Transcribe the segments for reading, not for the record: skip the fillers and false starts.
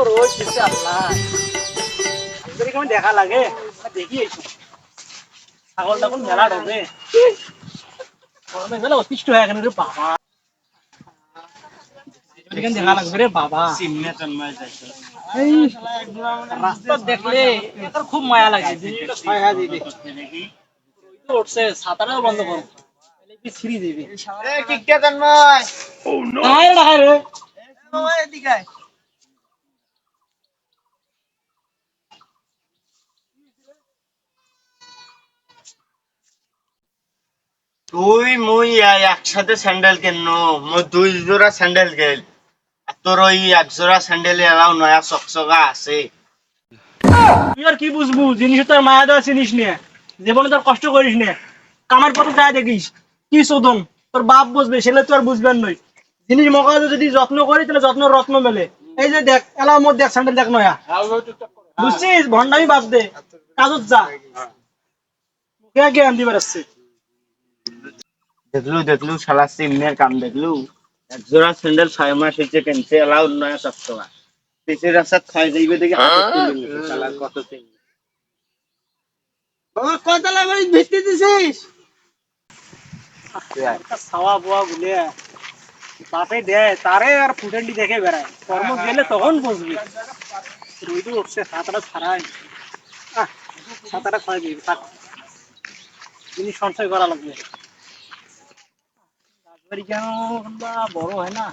রোজ দিচ্ছে আল্লাহ, কেমন দেখা লাগে দেখি। ছাগল টাগল মেলা ঢোকে, গরমে গেলে অতিষ্ঠ হয়ে গেল রে বাবা। দেখা লাগবে রে বাবা। এই রাস্তা দেখলে খুব মায়া লাগে। উঠছে ছাতাটাও বন্ধ করো, ছিঁড়ি দিবি। তুই মুই একসাথে স্যান্ডেল কেন? মই 2 জোড়া স্যান্ডেল গেল, তোর ওই 1 জোড়া স্যান্ডেল এলাও নয়া চকচকা আছে। তুই আর কি বুঝবু, জিনিসের তোর মায়া দেওয়া চিনিস নিয়ে, জীবনে তোর কষ্ট করিস নে, কামার পথে যায় দেখিস কি শোধন। তোর বাপ বুঝবে, সেলে তুই আর বুঝবেন নই। জিনিস মকা যদি যত্ন করি তাহলে যত্ন রত্ন মেলে। এই যে দেখ এলাও মোর দেখ স্যান্ডেল দেখ নয়া, বুঝছিস? ভন্ডামি বাদ দে, কাজত যা। কে কে আনতে পারছে? দেখলু দেখলু শালা সিমনের কাম দেখলু। 1 জোড়া স্যান্ডেল 6 মাস হয়েছে কিনতে, এলাও নয়া চকচকা। পিছের রাস্তা খাই যাইবে দেখি হাতে তুলে নিছে শালার কত সিম। বাবা কতলা বাড়ি ভিত্তি দিছিস? ছাওয়া বুয়া গুলে বাপে দেয় তারে আর ফুটেন্ডি দেখে বেড়ায়, কর্ম গেলে তখন বুঝবি। রুইদু উঠছে সাঁতারা ছাড়াই, সাঁতারা ছয় দিবি থাক, জিনিস সঞ্চয় করা লাগবে। রাজবাড়ি কেন বা বড় হয় না?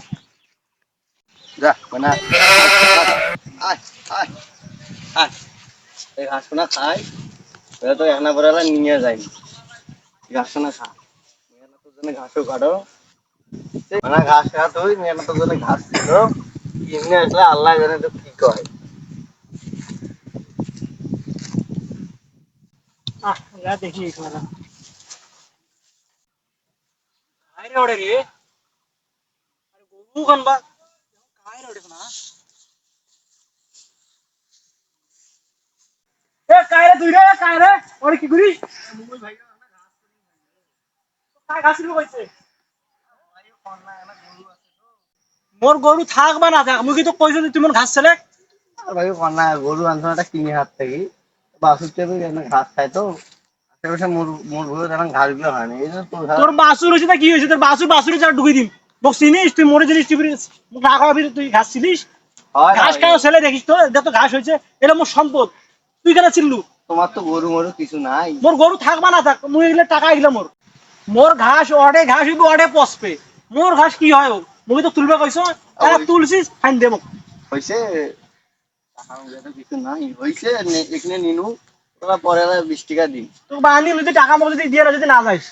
যা বানা আয় আয় আয়, এই ঘাসনা খাই, ওরা তো একনা পরে নিয়ে যায়। ঘাসনা খা, মেয়েরা তোর জন্য ঘাসও কাটো, মানে ঘাস খা তুই, মেয়েরা তোর জন্য ঘাস ছিল কিনে আসলে আল্লাহ জানে তো কি কয়। যা দেখি খেলা খাই রে ওড়ে রে, আরে গরু কানবা খাই রে ওড়ে না। এ কায়রে তুই রে, কায়রে ওরে কি করি? কাই ঘাস ছিল কইছে? মোর গরু থাক বা না থাক, মুই কি তো কইছো যে তুই মোর ঘাস ছেলে? আর ভাই কন্যা গরু আনছাটা কিনে হাত থেকে বাসুর থেকে ঘাস খায় তো আশেপাশে মোর মোর ঘুরে তখন ঘাস গুলো হয় না, এই জন্য তোর ঘাস তোর বাসুর হইছে তা কি হইছে? তোর বাসুরে যা ঢুকি দিম। বক চিনিস তুই মরে জিনিস টিপি রাখা তুই ঘাস ছিলিস? হয় না ঘাস ভাই। খাওয়া ছেলে দেখিস তো, যত ঘাস হয়েছে এটা মোর সম্পদ, তুই কেন চিনলু? তোমার তো গরু মরু কিছু নাই। মোর গরু থাকবা না থাক, মুই এগুলো টাকা এগুলো মোর, মোর ঘাস অডে ঘাস হইব অডে পচপে। মোর ঘাস কি হয় হোক, মুই তো তুলবে কইছো, তারা তুলছিস ফাইন দে মোক। হয়েছে টাকা পয়সা তো কিছু নাই, হয়েছে এখানে নিনু, তোরা পরে 20 টাকা দিন। তো বাহানি যদি টাকা মোক যদি দিয়ে যদি না যাইস,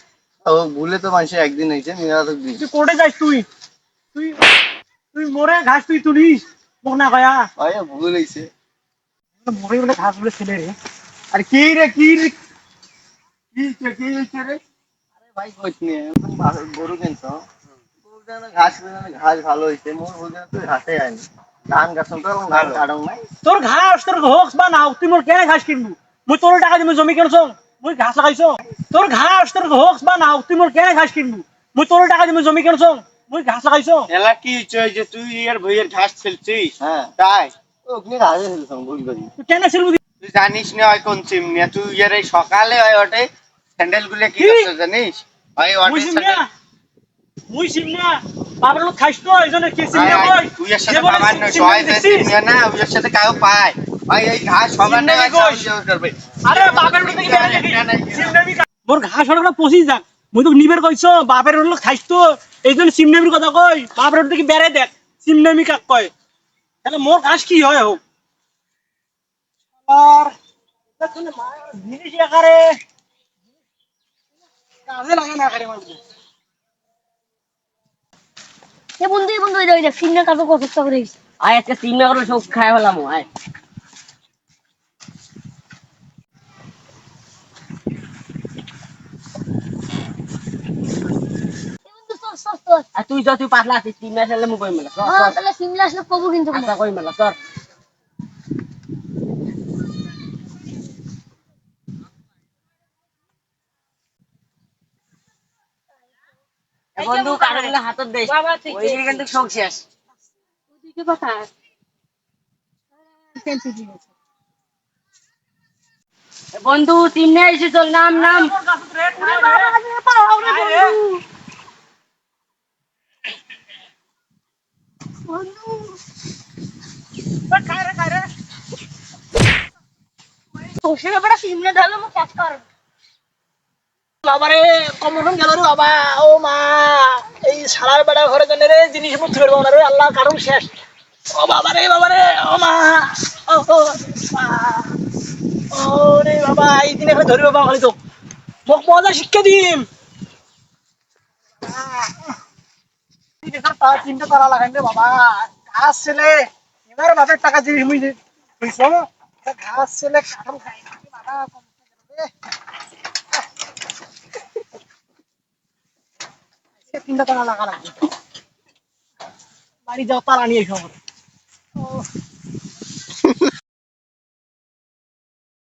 ও ভুলে তো মানুষের একদিন হয়েছে মেয়েরা তো দিন। তুই কোর্টে যাইস, তুই তুই তুই মোরে ঘাস তুই তুলিস মোক না কয়া? ভাই ভুল হয়েছে। মোরে বলে ঘাস বলে ছেলে রে। আর কি রে কি রে কি হয়েছে রে? আরে ভাই কইস নি গরু কিনছ, গরু যেন ঘাস ঘাস ভালো হয়েছে, মোর ভুল যেন তুই ঘাসে আনি ধান গাছ তো ধান কাটং নাই। তোর ঘাস তোর হোক বা না হোক, তুই মোর কেন ঘাস কিনবু? মুই তোর টাকা দিয়ে জমি কিনছ, মুই ঘাস লাগাইছো? তোর ঘাস তোর হোক বা না হোক, তুই মোর কেন ঘাস কিনবু? মুই তোর টাকা দিয়ে জমি কিনছ, মুই ঘাস লাগাইছো? এলা কি হচ্ছে যে তুই এর ভইয়ের ঘাস ফেলছিস? হ্যাঁ তাই ওখানে ঘাসে ফেলছিস ভুল করি। তুই কেন ছিলবু? তুই জানিস না হয় কোন চিমনি, তুই এর এই সকালে হয় ওঠে স্যান্ডেল গুলো কি কি? করতে জানিস? হয় মুই ওঠে সিমনা, স্যান্ডেল। মুই সিমনা, বাবার লোক খাইছ তো এই জন্য কি সিমনা কই? তুই এর সাথে বাবার নয় সবাই যে চিমনি না ওই এর সাথে কাউ পায়। ভাই এই ঘাস সবার না করবে। আরে বাপের লোক কি বেড়ে দেখি সিমনামি মোর ঘাস হলো পচি যাক, মুই তো নিবের কইছো বাপের লোক খাইছ তো এই জন্য সিমনামির কথা কই। বাপের লোক কি বেড়ে দেখ সিমনামি কাক কয়? তাহলে মোর ঘাস কি হয় হোক? আর জিনিস একারে কাজে লাগে না একারে মানুষ। এ বন্ধু এ বন্ধু ওই দেখ সিগন্যাল কাটো কত করে গেছে। আয় আজকে সিগন্যাল করে সব খাই ফেলাম আয়। এ বন্ধু তোর সর তোর। আর তুই যত পাতলা আছিস সিগন্যাল খেলে মুখ কই মেলা সর হ্যাঁ সর তাহলে সিমলা আসলে কবু কিন্তু আচ্ছা কই মেলা সর। এ বন্ধু কাটাগুলো হাতত দে, ওই কিন্তু সব শেষ। ওদিকে কথা বন্ধু তিন নিয়ে এসে চল নাম নাম তোষে ব্যাপারটা সিমনে ধরলে মোক কাজ কর বাবারে কমন গেল রে বাবা ও মা এই সারার বেড়া ঘরে জন্য রে জিনিসপত্র ফেরবো না রে আল্লাহ কারণ শেষ ও বাবারে ও মা ও ও মা। ও রে বাবা এই দিনে এখানে ধরি বাবা খালি তো মোক মজা শিক্ষা দিম চিন্তা করা লাগাই রে বাবা ঘাস ছেলে এবার বাপের টাকা জিনিস মুই বুঝছো ঘাস ছেলে কারণ খাই বাবা চিন্তা করা লাগা লাগবে বাড়ি যাও তারা নিয়ে এসো